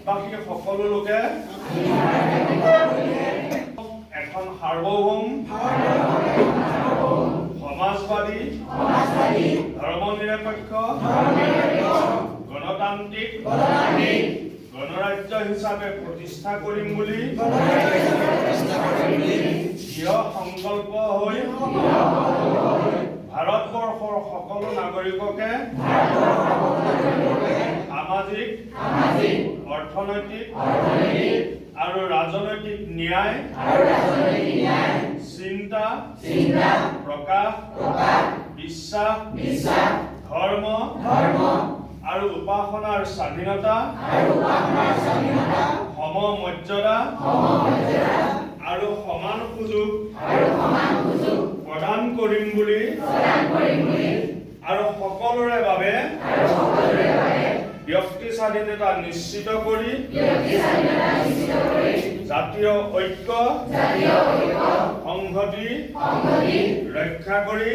বাকী সকলো লোকে এখন সাৰ্বভৌম সমাজবাদী ধৰ্মনিৰপেক্ষ গণতান্ত্ৰিক গণৰাজ্য হিচাপে প্ৰতিষ্ঠা কৰিম বুলি দৃঢ় সংকল্প হৈ ভাৰতবৰ্ষৰ সকলো নাগৰিককে সামাজিক অৰ্থনৈতিক আৰু ৰাজনৈতিক ন্যায় চিন্তা প্ৰকাশ বিশ্বাস ধৰ্ম আৰু উপাসনাৰ স্বাধীনতা সমমৰ্যাদা আৰু সমান সুযোগ প্ৰদান কৰিম বুলি আৰু সকলোৰে বাবে ব্যক্তি স্বাধীনতা নিশ্চিত কৰি জাতীয় ঐক্য সংহতি ৰক্ষা কৰি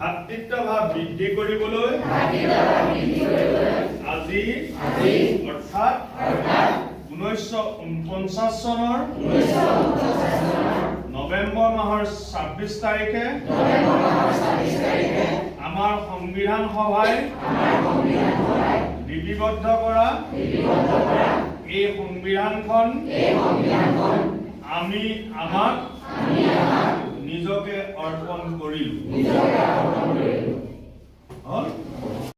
ভাতৃত্বভাৱ বৃদ্ধি কৰিবলৈ আজি অৰ্থাৎ 1949 চনৰ নৱেম্বৰ মাহৰ 26 তাৰিখে আমাৰ সংবিধান সভাই লিপিবদ্ধ কৰা এই সংবিধানখন আমি আমাক নিজকে অৰ্পণ কৰিলোঁ।